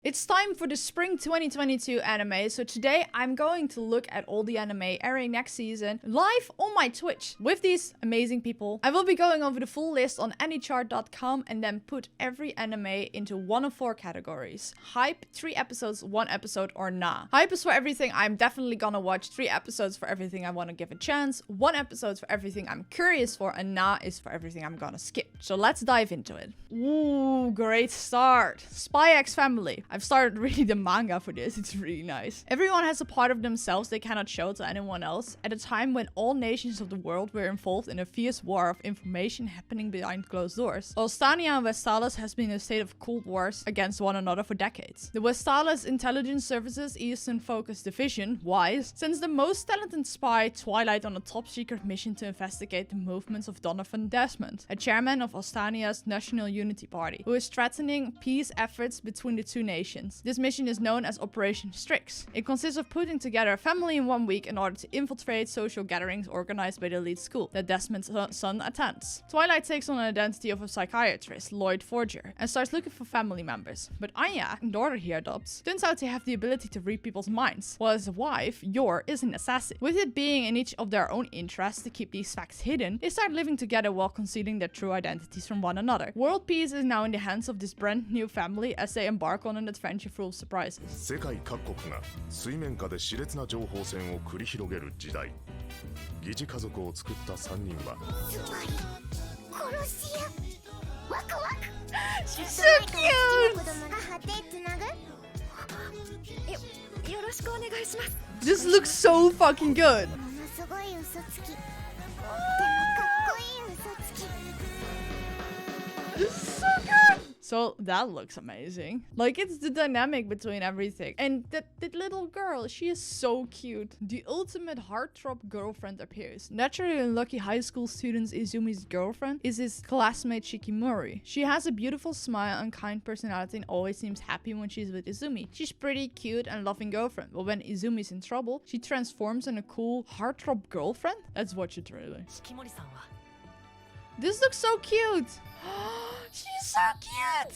It's time for the spring 2022 anime, so today I'm going to look at all the anime airing next season live on my Twitch with these amazing people. I will be going over the full list on anychart.com and then put every anime into one of 4 categories. Hype, 3 episodes, 1 episode, or nah. Hype is for everything I'm definitely gonna watch, 3 episodes for everything I want to give a chance, 1 episode for everything I'm curious for, and nah is for everything I'm gonna skip. So let's dive into it. Ooh, great start. Spy X Family. I've started reading the manga for this, it's really nice. Everyone has a part of themselves they cannot show to anyone else, at a time when all nations of the world were involved in a fierce war of information happening behind closed doors. Ostania and Vestalis has been in a state of cold wars against one another for decades. The Vestalis Intelligence Services Eastern Focus Division, WISE, sends the most talented spy, Twilight, on a top secret mission to investigate the movements of Donovan Desmond, a chairman of Ostania's National Unity Party, who is threatening peace efforts between the 2 nations. This mission is known as Operation Strix. It consists of putting together a family in 1 week in order to infiltrate social gatherings organized by the elite school that Desmond's son attends. Twilight takes on an identity of a psychiatrist, Lloyd Forger, and starts looking for family members. But Anya, daughter he adopts, turns out to have the ability to read people's minds, while his wife, Yor, is an assassin. With it being in each of their own interests to keep these facts hidden, they start living together while concealing their true identities from one another. World peace is now in the hands of this brand new family as they embark on an adventure full of surprises. 世界各国が水面下で熾烈な情報戦を繰り広げる時代。疑似家族を作った3人は She's so cute! This looks so fucking good! This is so good! So that looks amazing. Like, it's the dynamic between everything. And that little girl, she is so cute. The ultimate heartthrob girlfriend appears. Naturally unlucky high school student Izumi's girlfriend is his classmate Shikimori. She has a beautiful smile and kind personality and always seems happy when she's with Izumi. She's pretty cute and loving girlfriend, but when Izumi's in trouble, she transforms in a cool heartthrob girlfriend? Let's watch it really. Shikimori-san. This looks so cute! She's so cute!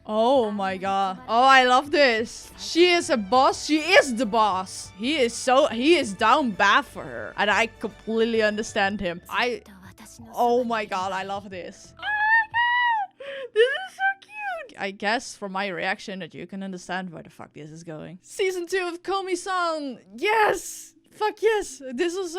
Oh my god. Oh, I love this. She is a boss. She is the boss. He is down bad for her. And I completely understand him. Oh my god, I love this. Oh my god! This is so cute! I guess from my reaction that you can understand where the fuck this is going. Season 2 of Komi-san! Yes! Fuck yes! This was,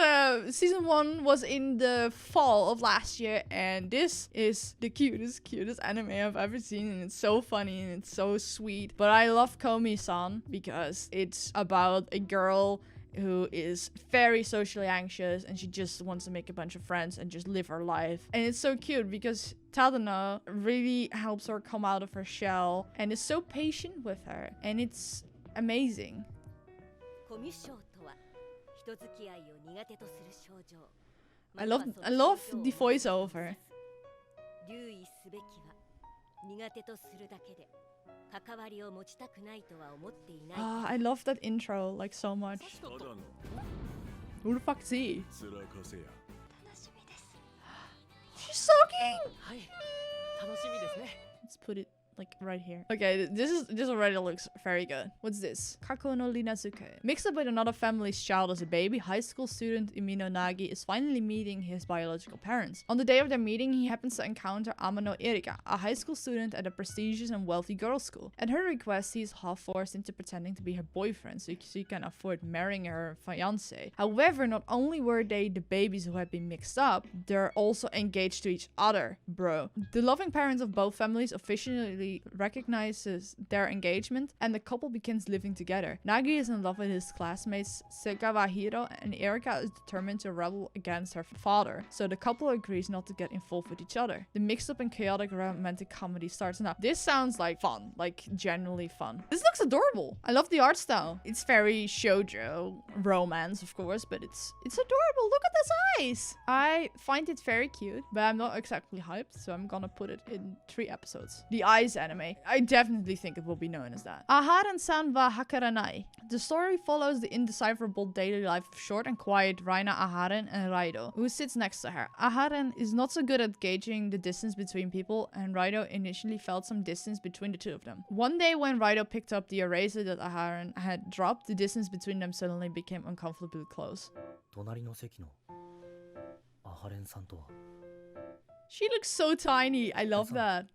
season 1 was in the fall of last year, and this is the cutest anime I've ever seen, and it's so funny and it's so sweet. But I love Komi-san because it's about a girl who is very socially anxious and she just wants to make a bunch of friends and just live her life. And it's so cute because Tadano really helps her come out of her shell and is so patient with her, and it's amazing. I love the voiceover. I love that intro like so much. Who the fuck is he? She's soaking! Let's put it like right here. Okay, this already looks very good. What's this? Kako no Rinazuke. Mixed up with another family's child as a baby, high school student Umino Nagi is finally meeting his biological parents. On the day of their meeting, he happens to encounter Amano Erika, a high school student at a prestigious and wealthy girls' school. At her request, he is half forced into pretending to be her boyfriend so she can afford marrying her fiancé. However, not only were they the babies who had been mixed up, they're also engaged to each other, bro. The loving parents of both families officially recognizes their engagement, and the couple begins living together. Nagi is in love with his classmates Sekawahiro, and Erika is determined to rebel against her father, so the couple agrees not to get involved with each other. The mixed up and chaotic romantic comedy starts now. This sounds like fun, like genuinely fun. This looks adorable. I love the art style. It's very shoujo romance, of course, but it's adorable. Look at this eyes. I find it very cute, but I'm not exactly hyped, so I'm gonna put it in 3 episodes. The eyes nice anime. I definitely think it will be known as that. Aharen-san wa hakaranai. The story follows the indecipherable daily life of short and quiet Raina Aharen and Raido, who sits next to her. Aharen is not so good at gauging the distance between people, and Raido initially felt some distance between the two of them. One day when Raido picked up the eraser that Aharen had dropped, the distance between them suddenly became uncomfortably close. She looks so tiny. I love that.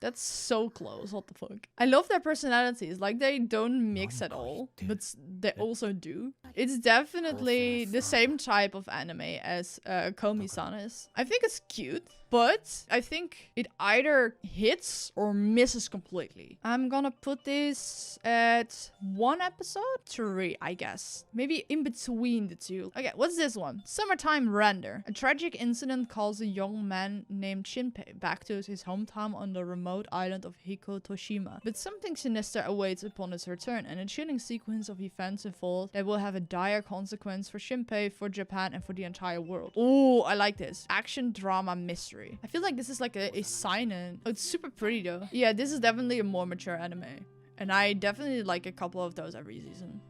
That's so close. What the fuck? I love their personalities. Like, they don't mix at all, but they also do. It's definitely the same type of anime as Komi-san is. I think it's cute, but I think it either hits or misses completely. I'm gonna put this at 1 episode? 3, I guess. Maybe in between the two. Okay, what's this one? Summertime Render. A tragic incident calls a young man named Shinpei back to his hometown on the remote island of Hikotoshima. But something sinister awaits upon his return, and a chilling sequence of events unfold that will have a dire consequence for Shinpei, for Japan, and for the entire world. Oh, I like this. Action, drama, mystery. I feel like this is like a seinen. Oh, it's super pretty though. Yeah, this is definitely a more mature anime. And I definitely like a couple of those every season.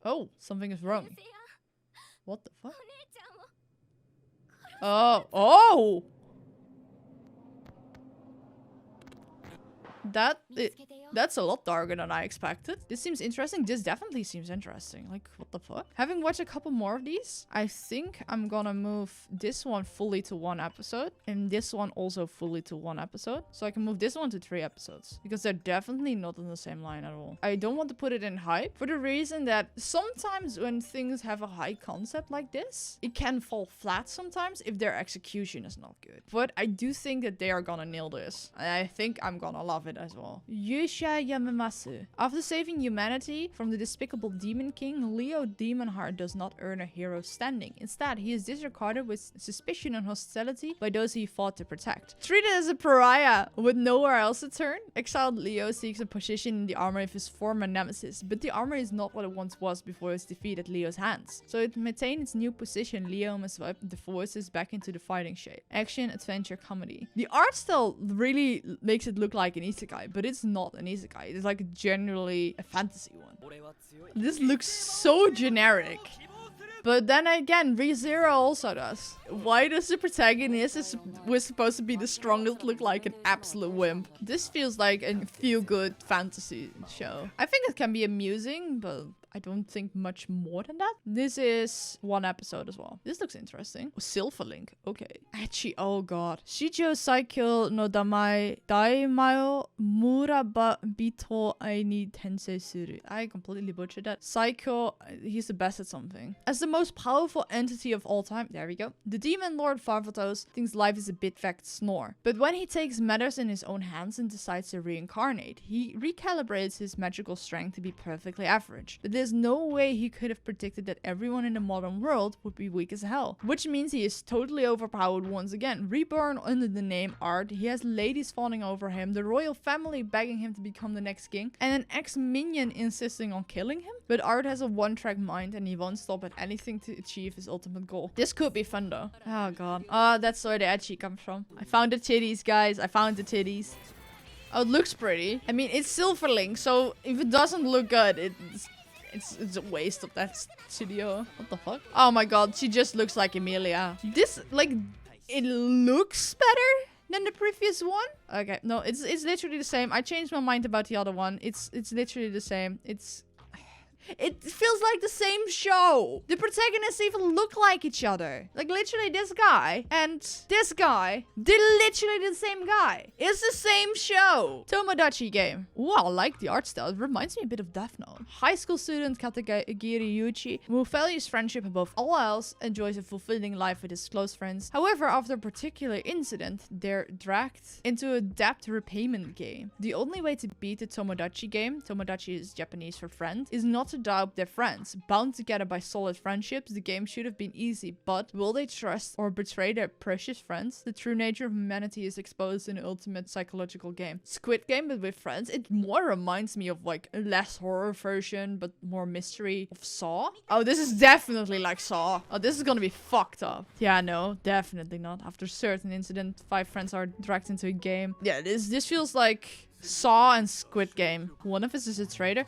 Oh, something is wrong. What the fuck? Oh! That's a lot darker than I expected. This seems interesting. This definitely seems interesting. Like, what the fuck? Having watched a couple more of these, I think I'm gonna move this one fully to 1 episode. And this one also fully to 1 episode. So I can move this one to 3 episodes. Because they're definitely not on the same line at all. I don't want to put it in hype. For the reason that sometimes when things have a high concept like this, it can fall flat sometimes if their execution is not good. But I do think that they are gonna nail this. And I think I'm gonna love it as well. Yusha Yamamasu. After saving humanity from the despicable Demon King, Leo Demonheart does not earn a hero's standing. Instead, he is disregarded with suspicion and hostility by those he fought to protect. Treated as a pariah with nowhere else to turn, exiled Leo seeks a position in the army of his former nemesis, but the army is not what it once was before his defeat at Leo's hands. So to maintain its new position, Leo must wipe the forces back into the fighting shape. Action, adventure, comedy. The art style really makes it look like an isekai, but it's not an isekai. It's like generally a fantasy one. This looks so generic. But then again, ReZero also does. Why does the protagonist was supposed to be the strongest look like an absolute wimp? This feels like a feel-good fantasy show. I think it can be amusing, but I don't think much more than that. This is 1 episode as well. This looks interesting. Silverlink. Okay. Ecchi. Oh god. Shijo Saikyo no Damae Daimao Muraba Bito Aini Tensei Suru. I completely butchered that. Saikyo, he's the best at something. As the most powerful entity of all time, there we go. The demon lord Farvatos thinks life is a bit-fact snore. But when he takes matters in his own hands and decides to reincarnate, he recalibrates his magical strength to be perfectly average. But there's no way he could have predicted that everyone in the modern world would be weak as hell. Which means he is totally overpowered once again. Reborn under the name Art, he has ladies fawning over him, the royal family begging him to become the next king, and an ex-minion insisting on killing him. But Art has a one-track mind and he won't stop at anything to achieve his ultimate goal. This could be fun though. Oh god. Oh, that's where the ecchi comes from. I found the titties, guys. I found the titties. Oh, it looks pretty. I mean, it's Silverlink, so if it doesn't look good, it's a waste of that studio. What the fuck? Oh my god, she just looks like Emilia. This, like, it looks better than the previous one. Okay, no, it's literally the same. I changed my mind about the other one. It's literally the same. It feels like the same show. The protagonists even look like each other. Like, literally, this guy and this guy, they're literally the same guy. It's the same show. Tomodachi Game. Ooh, I like the art style. It reminds me a bit of Death Note. High school student Katagiri Yuchi, who values friendship above all else, enjoys a fulfilling life with his close friends. However, after a particular incident, they're dragged into a debt repayment game. The only way to beat the Tomodachi Game, Tomodachi is Japanese for friend, is not to to doubt their friends. Bound together by solid friendships, the game should have been easy, but will they trust or betray their precious friends? The true nature of humanity is exposed in the ultimate psychological game. Squid Game, but with friends. It more reminds me of like a less horror version, but more mystery of Saw. Oh, this is definitely like Saw. Oh, this is gonna be fucked up. Yeah, no, definitely not. After a certain incident, 5 friends are dragged into a game. Yeah, this feels like Saw and Squid Game. One of us is a traitor.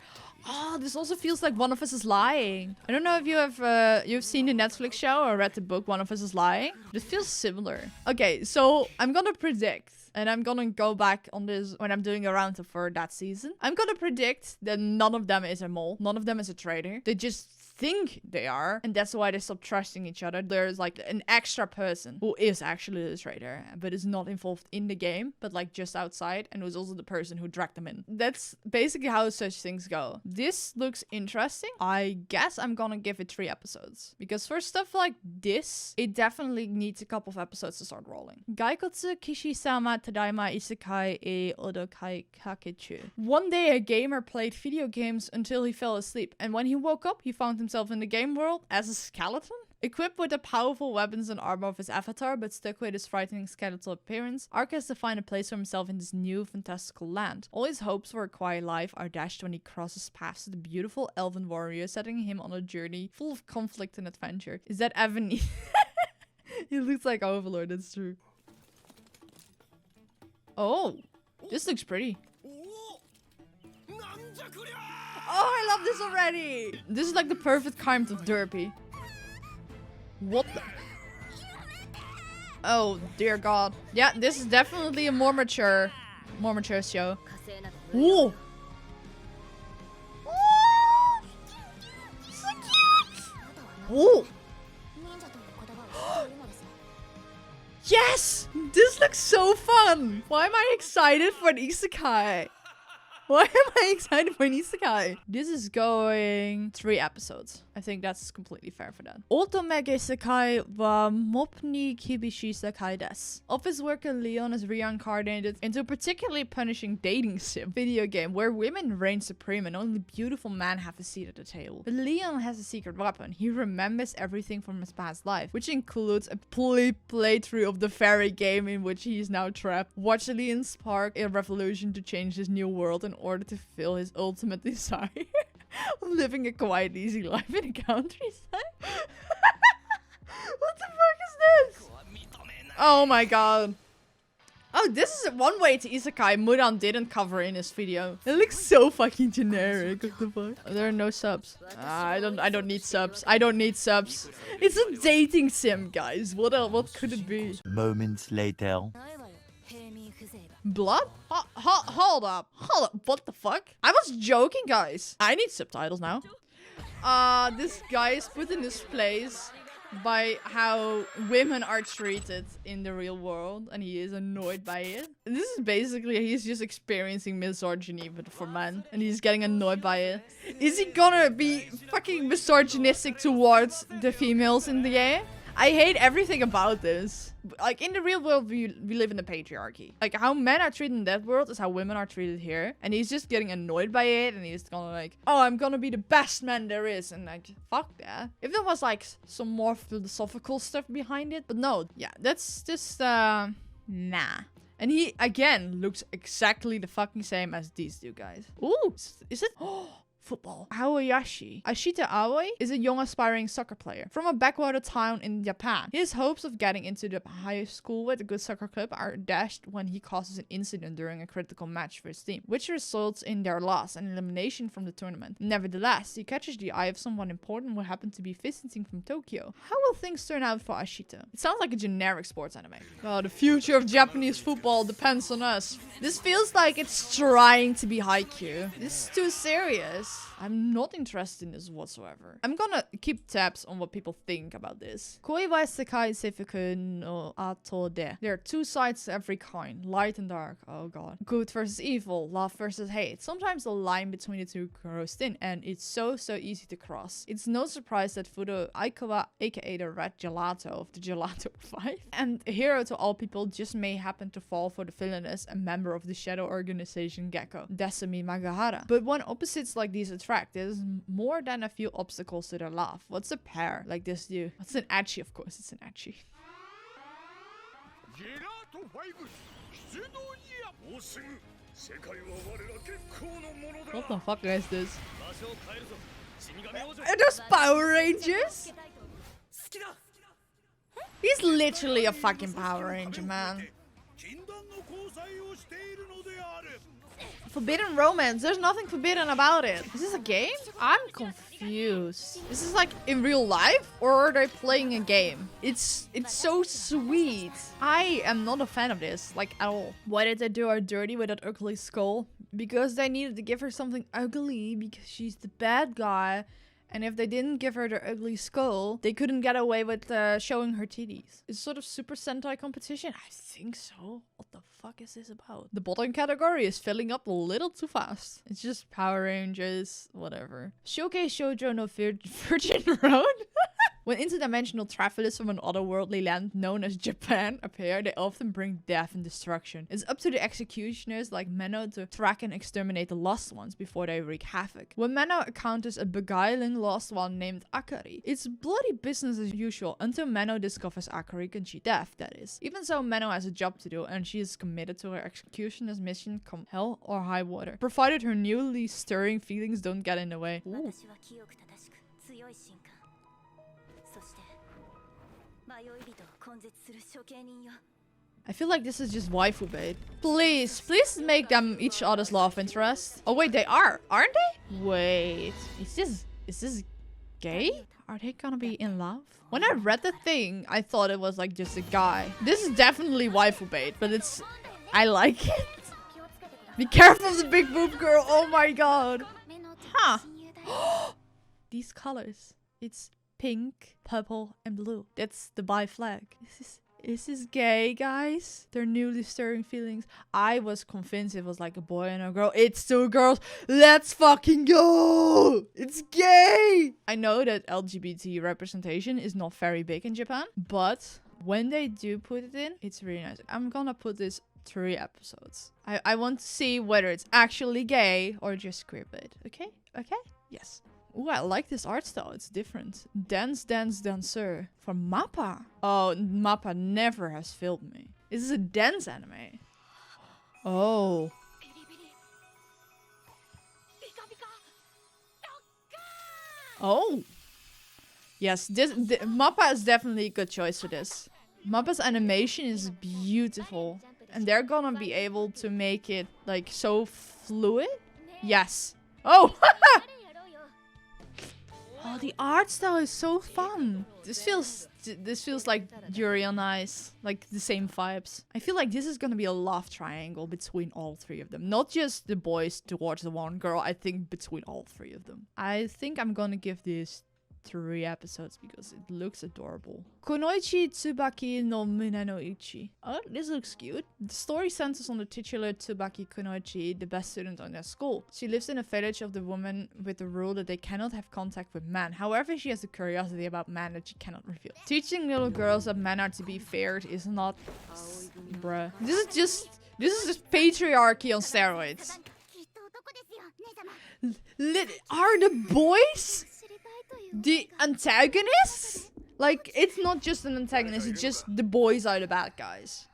Oh, this also feels like One of Us is Lying. I don't know if you have you've seen the Netflix show or read the book One of Us is Lying. This feels similar. Okay, so I'm gonna predict, and I'm gonna go back on this when I'm doing a roundup for that season. I'm gonna predict that none of them is a mole. None of them is a traitor. They just think they are, and that's why they stop trusting each other. There's like an extra person who is actually the traitor, but is not involved in the game, but like just outside, and who's also the person who dragged them in. That's basically how such things go. This looks interesting. I guess I'm gonna give it 3 episodes, because for stuff like this, it definitely needs a couple of episodes to start rolling. Gaikotsu kishi-sama tadaima isekai e odokai kakechu. One day a gamer played video games until he fell asleep, and when he woke up, he found himself in the game world as a skeleton? Equipped with the powerful weapons and armor of his avatar, but stuck with his frightening skeletal appearance, Ark has to find a place for himself in this new, fantastical land. All his hopes for a quiet life are dashed when he crosses paths with the beautiful elven warrior, setting him on a journey full of conflict and adventure. Is that Evan? He looks like Overlord, that's true. Oh, this looks pretty. Oh, I love this already! This is like the perfect kind of derpy. What the? Oh, dear God. Yeah, this is definitely a more mature show. Ooh! Oh! So cute! Ooh! Yes! This looks so fun! Why am I excited for an isekai? Why am I excited for an isekai? This is going 3 episodes. I think that's completely fair for that. Otomege isekai wa mopni kibishi isekai desu. Office worker Leon is reincarnated into a particularly punishing dating sim video game where women reign supreme and only beautiful men have a seat at the table. But Leon has a secret weapon. He remembers everything from his past life, which includes a playthrough of the fairy game in which he is now trapped. Watch Leon spark a revolution to change his new world in order to fulfill his ultimate desire. Living a quiet, easy life in a countryside? What the fuck is this? Oh my god. Oh, this is one way to isekai Muran didn't cover in his video. It looks so fucking generic. What the fuck? There are no subs. I don't need subs. I don't need subs. It's a dating sim, guys. What else? What could it be? Moments later. Blood? Hold up. Hold up. What the fuck? I was joking, guys. I need subtitles now. This guy is put in this place by how women are treated in the real world, and he is annoyed by it. This is basically, he's just experiencing misogyny but for men, and he's getting annoyed by it. Is he gonna be fucking misogynistic towards the females in the game? I hate everything about this. Like, in the real world, we live in a patriarchy. Like, how men are treated in that world is how women are treated here. And he's just getting annoyed by it. And he's gonna like, oh, I'm gonna be the best man there is. And like, fuck that. If there was like some more philosophical stuff behind it. But no, yeah, that's just, nah. And he, again, looks exactly the fucking same as these two guys. Ooh, is it? Oh. Football. Aoashi. Ashita Aoi is a young aspiring soccer player from a backwater town in Japan. His hopes of getting into the high school with a good soccer club are dashed when he causes an incident during a critical match for his team, which results in their loss and elimination from the tournament. Nevertheless, he catches the eye of someone important who happened to be visiting from Tokyo. How will things turn out for Ashita? It sounds like a generic sports anime. Oh, the future of Japanese football depends on us. This feels like it's trying to be Haikyuu. This is too serious. I'm not interested in this whatsoever. I'm gonna keep tabs on what people think about this. Koi wa sekai seifuku no ato de. There are 2 sides to every coin, light and dark. Oh god. Good versus evil, love versus hate. Sometimes the line between the two grows thin, and it's so easy to cross. It's no surprise that Fudo Aikawa, aka the red gelato of the Gelato 5, and a hero to all people, just may happen to fall for the villainous and member of the shadow organization Gecko, Desumi Magahara. But when opposites like ladies attract. There's more than a few obstacles to their love. What's a pair like this do? What's an achi? Of course, it's an achi. What the fuck is this? Are those Power Rangers? He's literally a fucking Power Ranger, man. Forbidden romance. There's nothing forbidden about it. Is this a game? I'm confused. Is this like in real life or are they playing a game? It's so sweet. I am not a fan of this, like at all. Why did they do her dirty with that ugly skull? Because they needed to give her something ugly because she's the bad guy. And if they didn't give her the ugly skull, they couldn't get away with showing her titties. It's sort of Super Sentai competition? I think so. What the fuck is this about? The bottom category is filling up a little too fast. It's just Power Rangers, whatever. Showcase Shoujo no Virgin Road? When interdimensional travelers from an otherworldly land known as Japan appear, they often bring death and destruction. It's up to the executioners like Menno to track and exterminate the lost ones before they wreak havoc. When Menno encounters a beguiling lost one named Akari, it's bloody business as usual until Menno discovers Akari can cheat death, that is. Even so, Menno has a job to do and she is committed to her executioner's mission come hell or high water, provided her newly stirring feelings don't get in the way. Ooh. I feel like this is just waifu bait. Please make them each other's love interest. Oh wait, they are, aren't they? Wait, is this gay? Are they gonna be in love? When I read the thing, I thought it was like just a guy. This is definitely waifu bait, but I like it. Be careful of the big boob girl. Oh my god. Huh. These colors. It's pink, purple, and blue. That's the bi flag. Is this gay, guys? They're newly stirring feelings. I was convinced it was like a boy and a girl. It's two girls. Let's fucking go! It's gay! I know that LGBT representation is not very big in Japan, but when they do put it in, it's really nice. I'm gonna put this 3 episodes. I want to see whether it's actually gay or just queerbait. Okay? Okay? Yes. Ooh, I like this art style. It's different. Danseur from MAPPA. Oh, MAPPA never has filmed me. Is this a dance anime? Oh. Oh. Yes, MAPPA is definitely a good choice for this. MAPPA's animation is beautiful. And they're gonna be able to make it like so fluid. Yes. Oh! Oh, the art style is so fun. This feels like Yuri on Ice, like the same vibes. I feel like this is gonna be a love triangle between all 3 of them. Not just the boys towards the one girl, I think between all 3 of them. I think I'm gonna give this 3 episodes because it looks adorable. Kunoichi Tsubaki no Mune no Ichi. Oh, this looks cute. The story centers on the titular Tsubaki Kunoichi, the best student on their school. She lives in a village of the women with the rule that they cannot have contact with men. However, she has a curiosity about men that she cannot reveal. Teaching little girls that men are to be feared is not... Bruh. This is just patriarchy on steroids. Are the boys the antagonists? Like, it's not just an antagonist, it's just the boys are the bad guys.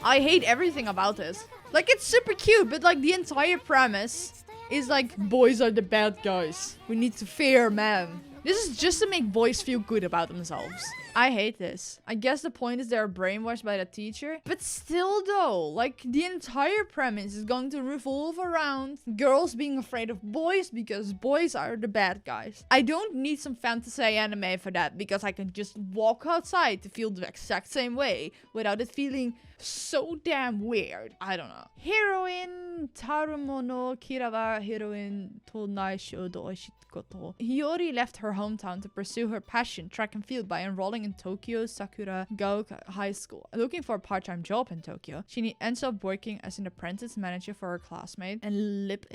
I hate everything about this. Like, it's super cute, but like the entire premise is like boys are the bad guys. We need to fear men. This is just to make boys feel good about themselves. I hate this. I guess the point is they're brainwashed by the teacher. But still though, like the entire premise is going to revolve around girls being afraid of boys because boys are the bad guys. I don't need some fantasy anime for that because I can just walk outside to feel the exact same way without it feeling so damn weird. I don't know. Heroine Tarumono Kirawa Heroine Tonai Shodo Oishikoto. Hiyori left her hometown to pursue her passion, track and field, by enrolling in Tokyo's Sakura Gaoka High School. Looking for a part-time job in Tokyo, she ends up working as an apprentice manager for her classmate and Lip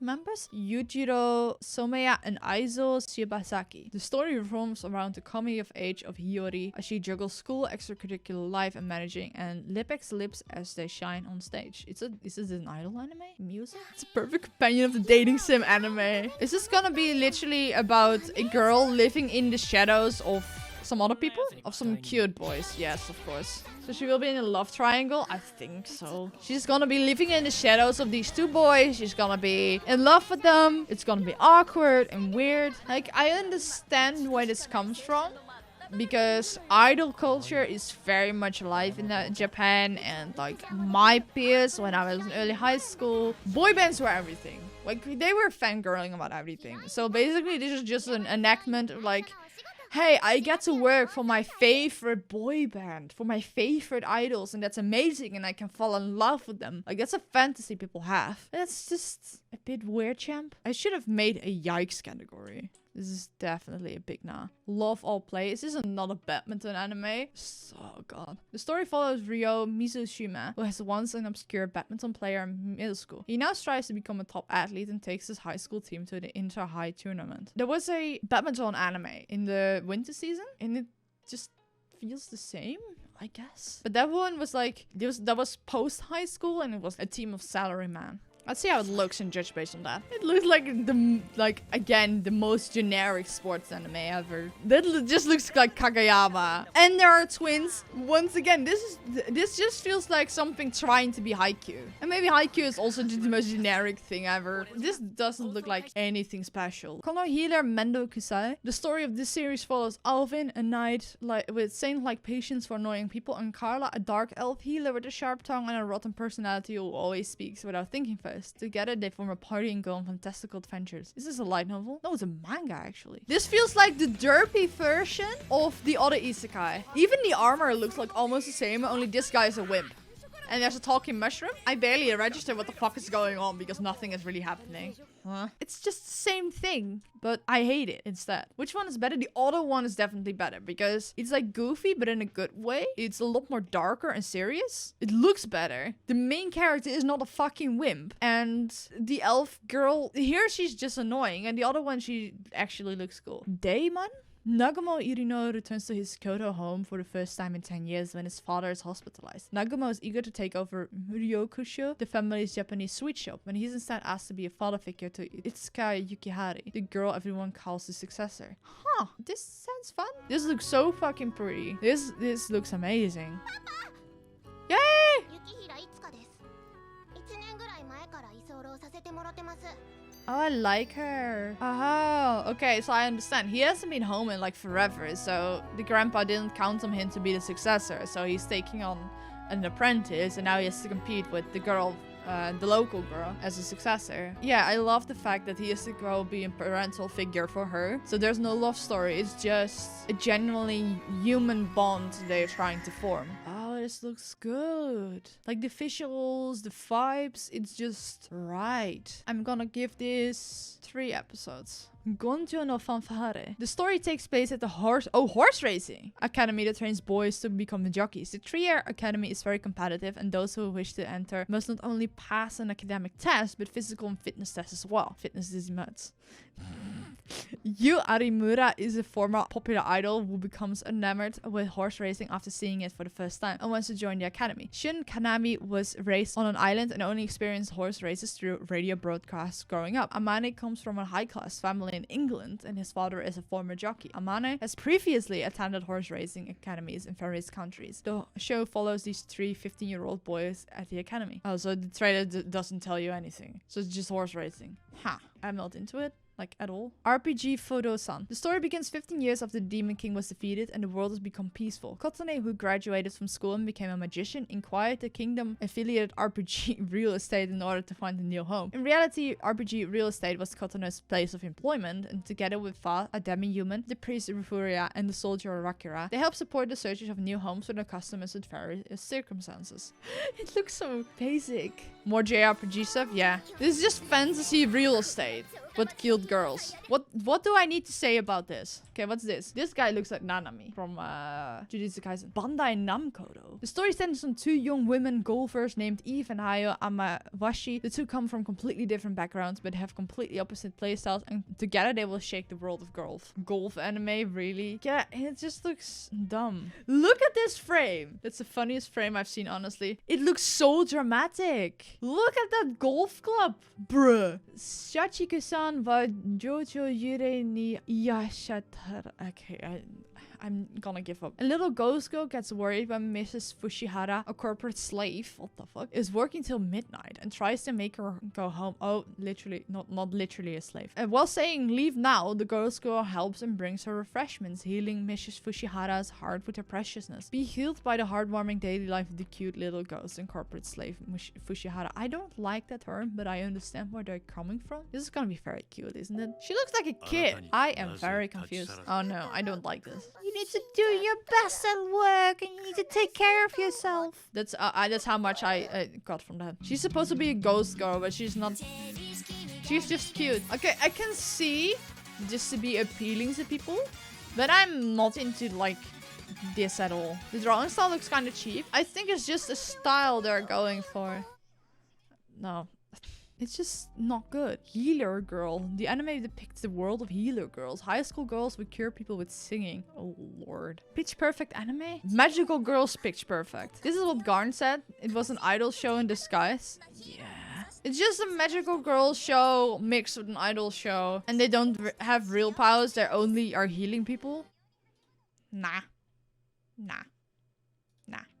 members, Yujiro Someya and Aizo Shibasaki. The story revolves around the coming of age of Hiyori as she juggles school, extracurricular life, and managing and Lip apex lips as they shine on stage. Is this an idol anime? Music? It's a perfect companion of the dating sim anime. Is this gonna be literally about a girl living in the shadows of some other people? Of some cute boys? Yes, of course. So she will be in a love triangle? I think so. She's gonna be living in the shadows of these two boys. She's gonna be in love with them. It's gonna be awkward and weird. Like, I understand where this comes from, because idol culture is very much alive in Japan, and like my peers when I was in early high school, boy bands were everything. Like, they were fangirling about everything. So basically this is just an enactment of like, hey, I get to work for my favorite boy band, for my favorite idols, and that's amazing, and I can fall in love with them. Like, that's a fantasy people have. That's just a bit weird, champ. I should have made a yikes category. This is definitely a big nah. Love all play. Is this another badminton anime? Oh god. The story follows Ryo Mizushima, who was once an obscure badminton player in middle school. He now strives to become a top athlete and takes his high school team to the inter-high tournament. There was a badminton anime in the winter season, and it just feels the same, I guess. But that one was like, that was post-high school, and it was a team of salarymen. Let's see how it looks and judge based on that. It looks like again, the most generic sports anime ever. That just looks like Kagayama. And there are twins. Once again, this just feels like something trying to be Haikyuu. And maybe Haikyuu is also just the most generic thing ever. This doesn't look like anything special. Kono healer Mendo Kusai. The story of this series follows Alvin, a knight with saint-like patience for annoying people, and Carla, a dark elf healer with a sharp tongue and a rotten personality who always speaks without thinking first. Together, they form a party and go on fantastical adventures. Is this a light novel? No, it's a manga, actually. This feels like the derpy version of the other isekai. Even the armor looks like almost the same, only this guy is a wimp. And there's a talking mushroom. I barely register what the fuck is going on because nothing is really happening. Huh? It's just the same thing, but I hate it instead. Which one is better? The other one is definitely better because it's like goofy, but in a good way. It's a lot more darker and serious. It looks better. The main character is not a fucking wimp. And the elf girl, here she's just annoying. And the other one, she actually looks cool. Daimon? Nagumo Irino returns to his Kyoto home for the first time in 10 years when his father is hospitalized. Nagumo is eager to take over Muryokusho, the family's Japanese sweet shop, when he's instead asked to be a father figure to Itsuka Yukihari, the girl everyone calls the successor. Huh, this sounds fun. This looks so fucking pretty. This looks amazing. Yay! Oh, I like her. Oh, okay, so I understand. He hasn't been home in like forever, so the grandpa didn't count on him to be the successor. So he's taking on an apprentice, and now he has to compete with the girl, the local girl, as a successor. Yeah, I love the fact that he has to go be a parental figure for her. So there's no love story. It's just a genuinely human bond they're trying to form. Oh, this looks good. Like the visuals, the vibes, it's just right. I'm gonna give this 3 episodes. Gonta no Fanfare. The story takes place at the horse racing academy that trains boys to become the jockeys. The 3-year academy is very competitive, and those who wish to enter must not only pass an academic test, but physical and fitness tests as well. Fitness is nuts. Yu Arimura is a former popular idol who becomes enamored with horse racing after seeing it for the first time and wants to join the academy. Shun Kanami was raised on an island and only experienced horse races through radio broadcasts growing up. Amane comes from a high-class family in England, and his father is a former jockey. Amane has previously attended horse racing academies in various countries. The show follows these 3 15-year-old boys at the academy. Oh, so the trailer doesn't tell you anything. So it's just horse racing. Ha! I'm not into it. Like, at all. RPG Photo-san. The story begins 15 years after the Demon King was defeated and the world has become peaceful. Kotane, who graduated from school and became a magician, inquired the kingdom-affiliated RPG Real Estate in order to find a new home. In reality, RPG Real Estate was Kotane's place of employment, and together with Fa, a demi-human, the priest Rufuria, and the soldier Rakira, they help support the searches of new homes for their customers at various circumstances. It looks so basic. More JRPG stuff? Yeah. This is just fantasy real estate but killed girls. What do I need to say about this? Okay, what's this? This guy looks like Nanami from Jujutsu Kaisen. Bandai Namco though. The story centers on two young women golfers named Eve and Hayo Aoashi. The two come from completely different backgrounds but have completely opposite playstyles, and together they will shake the world of golf. Golf anime, really? Yeah, it just looks dumb. Look at this frame. That's the funniest frame I've seen, honestly. It looks so dramatic. Look at that golf club. Bruh. Shachiku-san wa Jojo Yurei ni Yashatara. Okay, I'm gonna give up. A little ghost girl gets worried when Mrs. Fushihara, a corporate slave, what the fuck, is working till midnight and tries to make her go home. Oh, literally, not literally a slave. And while saying leave now, the ghost girl helps and brings her refreshments, healing Mrs. Fushihara's heart with her preciousness. Be healed by the heartwarming daily life of the cute little ghost and corporate slave Fushihara. I don't like that term, but I understand where they're coming from. This is gonna be very cute, isn't it? She looks like a kid. I am very confused. Oh no, I don't like this. You need to do your best at work and you need to take care of yourself. That's how much I got from that. She's supposed to be a ghost girl, but she's not. She's just cute. Okay, I can see this to be appealing to people, but I'm not into like this at all. The drawing style looks kind of cheap. I think it's just a style they're going for. No. It's just not good. Healer girl. The anime depicts the world of healer girls. High school girls would cure people with singing. Oh lord. Pitch Perfect anime? Magical girls pitch perfect. This is what Garn said. It was an idol show in disguise. Yeah. It's just a magical girl show mixed with an idol show. And they don't have real powers. They only are healing people. Nah.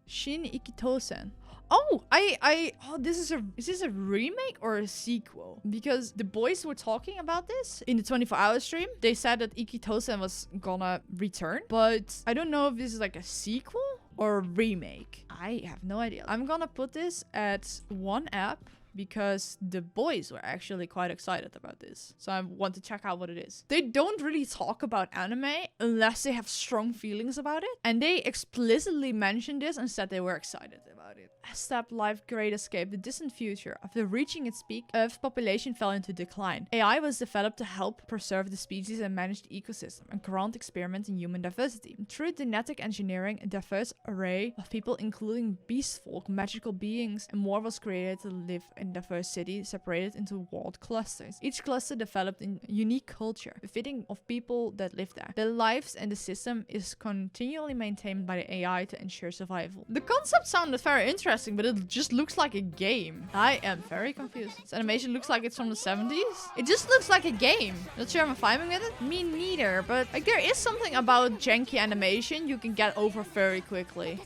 Shin Ikkitousen. Oh, is this a remake or a sequel? Because the boys were talking about this in the 24-hour stream. They said that Ikkitousen was gonna return, but I don't know if this is like a sequel or a remake. I have no idea. I'm gonna put this at 1 app because the boys were actually quite excited about this. So I want to check out what it is. They don't really talk about anime unless they have strong feelings about it. And they explicitly mentioned this and said they were excited about it. Estab-Life Great Escape, the distant future. After reaching its peak, Earth's population fell into decline. AI was developed to help preserve the species and manage the ecosystem and grant experiments in human diversity. Through genetic engineering, a diverse array of people, including beast folk, magical beings, and more was created to live in diverse cities separated into walled clusters. Each cluster developed a unique culture, befitting of people that live there. Their lives and the system is continually maintained by the AI to ensure survival. The concept sounded very interesting, but it just looks like a game. I am very confused. This animation looks like it's from the 70s. It just looks like a game. Not sure I'm vibing with it. Me neither, but like there is something about janky animation you can get over very quickly.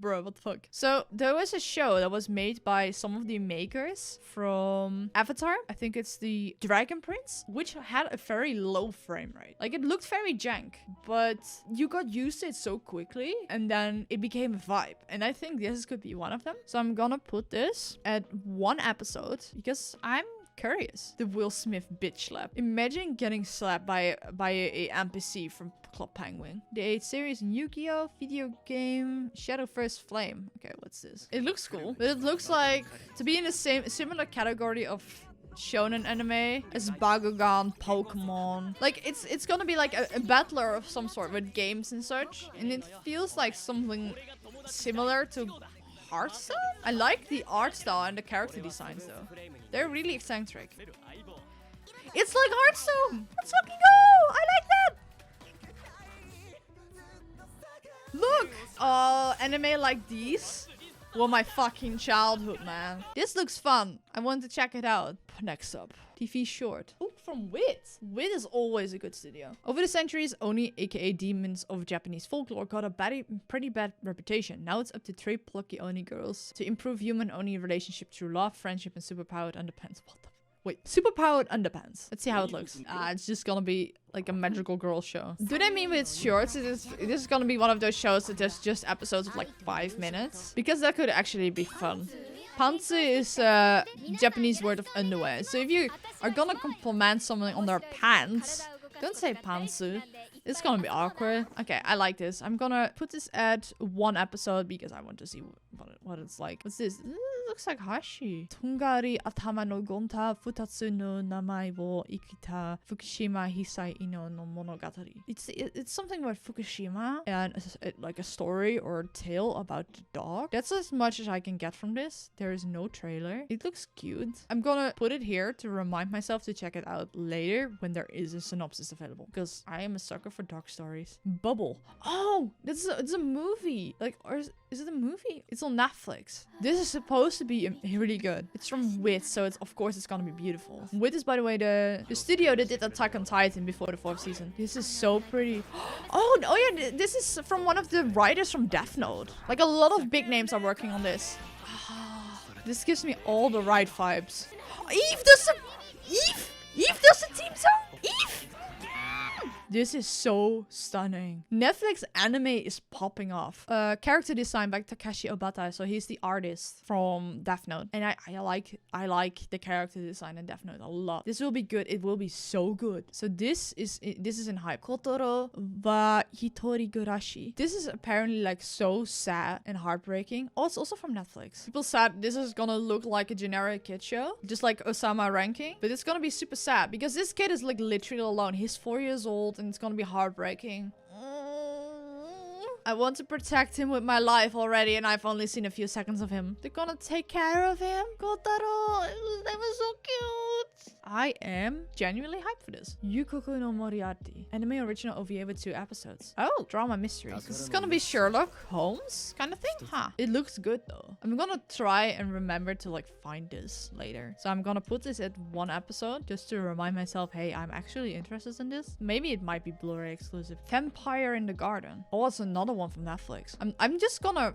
Bro, what the fuck? So there was a show that was made by some of the makers from Avatar. I think it's the Dragon Prince, which had a very low frame rate. Like it looked very jank, but you got used to it so quickly and then it became a vibe. And I think this could be one of them. So I'm gonna put this at 1 episode because I'm curious. The Will Smith bitch slap. Imagine getting slapped by a NPC from Club Penguin. The 8th series in Yu-Gi-Oh! Video game Shadowverse Flame. Okay, what's this? It looks cool, but it looks like to be in the similar category of shonen anime as Bakugan, Pokemon. Like it's gonna be like a battler of some sort with games and such, and it feels like something similar to Hearthstone? I like the art style and the character designs though. They're really eccentric. It's like Hearthstone! Let's fucking go! I like that! Look! Anime like these were my fucking childhood, man. This looks fun. I want to check it out. Next up. TV short. Oh, from Wit. Wit is always a good studio. Over the centuries, Oni, aka demons of Japanese folklore, got a pretty bad reputation. Now it's up to 3 plucky Oni girls to improve human-Oni relationship through love, friendship, and superpowered underpants. What the wait, superpowered underpants. Let's see how it looks. It's just gonna be like a magical girl show. Do they mean with shorts? This is gonna be one of those shows that there's just episodes of like 5 minutes? Because that could actually be fun. Pantsu is a Japanese word of underwear. So if you are gonna compliment someone on their pants, Don't say pantsu. It's gonna be awkward. Okay, I like this. I'm gonna put this at 1 episode because I want to see what it's like. What's this? It looks like Hashi. Tongari Atama no Gonta Futatsu no Namae wo Ikita Fukushima Hisai Ino no Monogatari. It's something about Fukushima and like a story or a tale about the dog. That's as much as I can get from this. There is no trailer. It looks cute. I'm gonna put it here to remind myself to check it out later when there is a synopsis available, because I am a sucker for dog stories. Bubble. Oh, it's a movie. Like, or is it a movie? It's on Netflix. This is supposed to be really good. It's from WIT, so of course it's gonna be beautiful. WIT is, by the way, the studio that did Attack on Titan before the 4th season. This is so pretty. Oh yeah, this is from one of the writers from Death Note. Like, a lot of big names are working on this. This gives me all the right vibes. Eve does a team song. Eve. This is so stunning. Netflix anime is popping off. Character design by Takeshi Obata, so he's the artist from Death Note, and I like the character design in Death Note a lot. This will be good. It will be so good. So this is in hype. Kotaro wa Hitori Gurashi. This is apparently like so sad and heartbreaking. Oh, it's also from Netflix. People said this is gonna look like a generic kid show, just like Osama Ranking, but it's gonna be super sad because this kid is like literally alone. He's 4 years old. And it's gonna be heartbreaking. I want to protect him with my life already, and I've only seen a few seconds of him. They're gonna take care of him. Kotaro, that was so cute. I am genuinely hyped for this. Yukoku no Moriarty. Anime original OVA with 2 episodes. Oh, drama mystery. This is gonna be Sherlock Holmes kind of thing? Huh. It looks good though. I'm gonna try and remember to like find this later. So I'm gonna put this at 1 episode just to remind myself, hey, I'm actually interested in this. Maybe it might be Blu-ray exclusive. Vampire in the Garden. Oh, it's another one from Netflix. I'm just gonna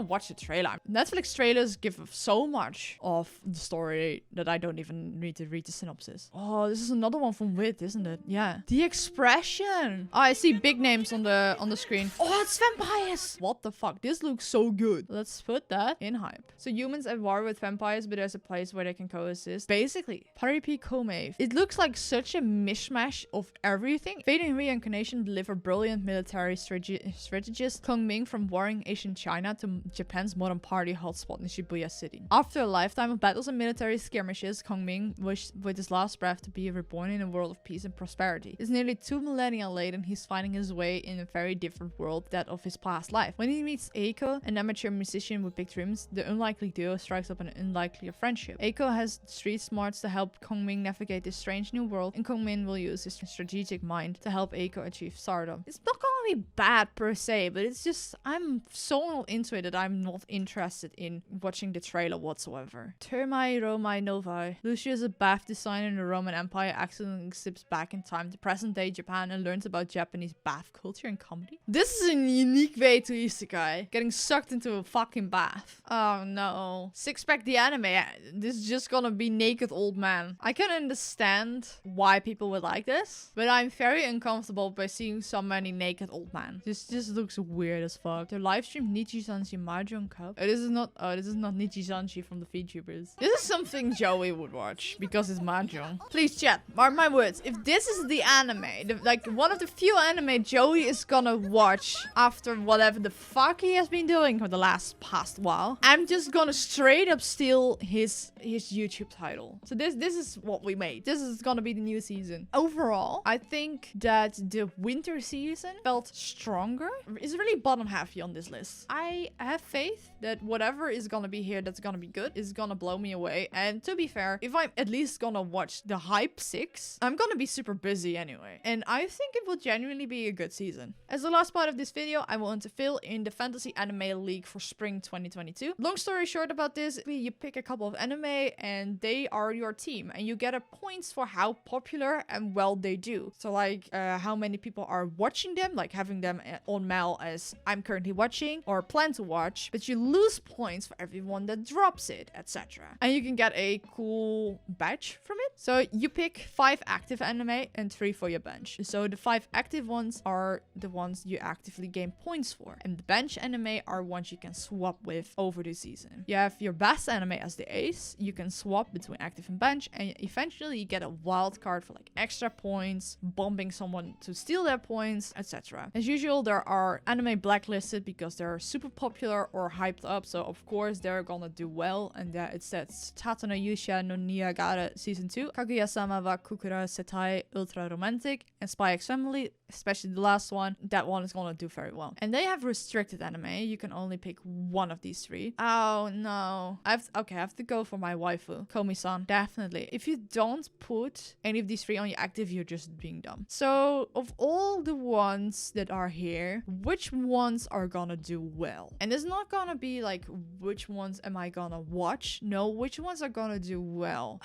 watch the trailer. Netflix trailers give so much of the story that I don't even need to read the synopsis. Oh, this is another one from WIT, isn't it? Yeah. The Expression. Oh, I see big names on the screen. Oh, it's vampires. What the fuck? This looks so good. Let's put that in hype. So humans at war with vampires, but there's a place where they can coexist. Basically, Paripi Kome. It looks like such a mishmash of everything. Fading Reincarnation deliver brilliant military strategist Kongming from warring Asian China to Japan's modern party hotspot in Shibuya City. After a lifetime of battles and military skirmishes, Kongming wished with his last breath to be reborn in a world of peace and prosperity. It's nearly 2 millennia later and he's finding his way in a very different world, that of his past life. When he meets Eiko, an amateur musician with big dreams, the unlikely duo strikes up an unlikely friendship. Eiko has street smarts to help Kongming navigate this strange new world, and Kongming will use his strategic mind to help Eiko achieve stardom. It's not gonna be bad per se, but it's just, I'm so into it that I'm not interested in watching the trailer whatsoever. Thermae, Romae, Novae. Lucia is a bath designer in the Roman Empire, accidentally slips back in time to present day Japan and learns about Japanese bath culture and comedy. This is a unique way to isekai. Getting sucked into a fucking bath. Oh no. Six Pack the anime. This is just gonna be naked old man. I can understand why people would like this, but I'm very uncomfortable by seeing so many naked old men. This just looks weird as fuck. They live stream Nichi-sanshi Mahjong Cup. This is not Nichi-sanshi from the VTubers. This is something Joey would watch because it's Mahjong. Please chat, mark my words. If this is the anime, like one of the few anime Joey is gonna watch after whatever the fuck he has been doing for the past while, I'm just gonna straight up steal his YouTube title. So this is what we made. This is gonna be the new season. Overall, I think that the winter season felt stronger. It's really bottom halfy on this list. I have faith that whatever is gonna be here that's gonna be good is gonna blow me away. And to be fair, if I'm at least gonna watch the hype 6, I'm gonna be super busy anyway. And I think it will genuinely be a good season. As the last part of this video, I want to fill in the Fantasy Anime League for spring 2022. Long story short about this, you pick a couple of anime and they are your team and you get a points for how popular and well they do. So like how many people are watching them, like having them on Mal as I'm currently watching or plan to watch, but you lose points for everyone that drops it, etc. And you can get a cool badge from it. So you pick 5 active anime and 3 for your bench. So the 5 active ones are the ones you actively gain points for, and the bench anime are ones you can swap with over the season. You have your best anime as the ace. You can swap between active and bench, and eventually you get a wild card for like extra points, bombing someone to steal their points, etc. As usual, there are anime blacklisted because they're super popular or hyped up, so of course they're gonna do well, and it says Tato no Yusha no Niagara Season 2, Kaguya-sama wa Kukura Setai Ultra Romantic, and Spy X Family, especially the last one. That one is gonna do very well. And they have restricted anime. You can only pick one of these 3. Oh no. I have to go for my waifu, Komi-san. Definitely. If you don't put any of these 3 on your active, you're just being dumb. So of all the ones that are here, which ones are gonna do well? And it's not gonna be like which ones am I gonna watch? No, which ones are gonna do well?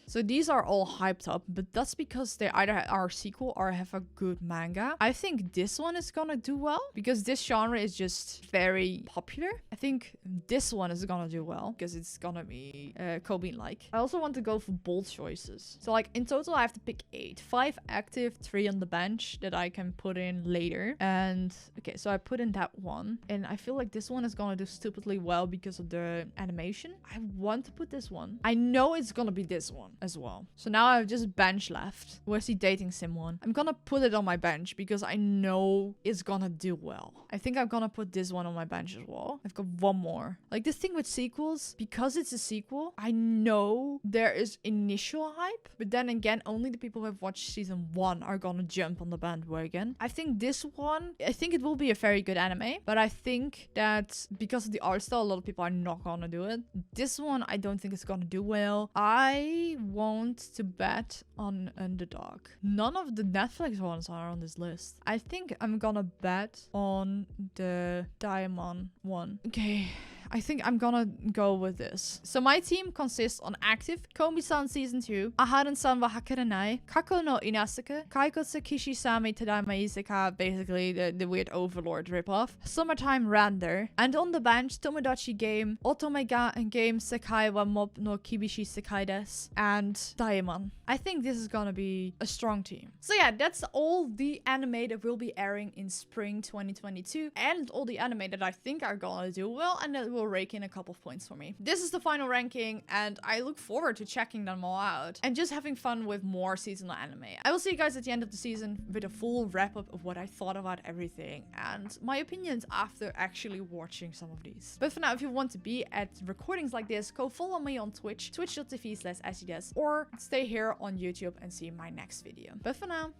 So these are all hyped up, but that's because they either are a sequel or have a good manga. I think this one is gonna do well because this genre is just very popular. I think this one is gonna do well because it's gonna be Kobe-like. I also want to go for bold choices. So like in total, I have to pick 8. 5 active, 3 on the bench that I can put in later. And okay, so I put in that one. And I feel like this one is gonna do stupidly well because of the animation. I want to put this one. I know it's gonna be this one as well. So now I have just bench left. Where's the dating sim one? I'm gonna put it on my bench because I know it's gonna do well. I think I'm gonna put this one on my bench as well. I've got one more. Like this thing with sequels, because it's a sequel, I know there is initial hype, but then again, only the people who have watched season 1 are gonna jump on the bandwagon. I think this one, I think it will be a very good anime, but I think that because of the art style, a lot of people are not gonna do it. This one, I don't think it's gonna do well. I want to bet on Underdog. None of the Netflix ones are on this list. I think I'm gonna bet on the Daimon one. Okay. I think I'm gonna go with this. So my team consists on active Komi-san Season 2, Aharen-san wa Hakurenai, Kako no Inasuke, Kaikotsu Kishi-same Tadaima Isekai, basically the weird Overlord ripoff, Summertime Render, and on the bench, Tomodachi Game, Otome Game Sekai wa Mob no Kibishi Sekai desu, and Daimon. I think this is gonna be a strong team. So yeah, that's all the anime that will be airing in spring 2022, and all the anime that I think are gonna do well, and that will rake in a couple of points for me. This is the final ranking, and I look forward to checking them all out and just having fun with more seasonal anime. I will see you guys at the end of the season with a full wrap-up of what I thought about everything and my opinions after actually watching some of these. But for now, if you want to be at recordings like this, go follow me on Twitch, twitch.tv/ashides, or stay here on YouTube and see my next video. But for now,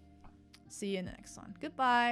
see you in the next one. Goodbye!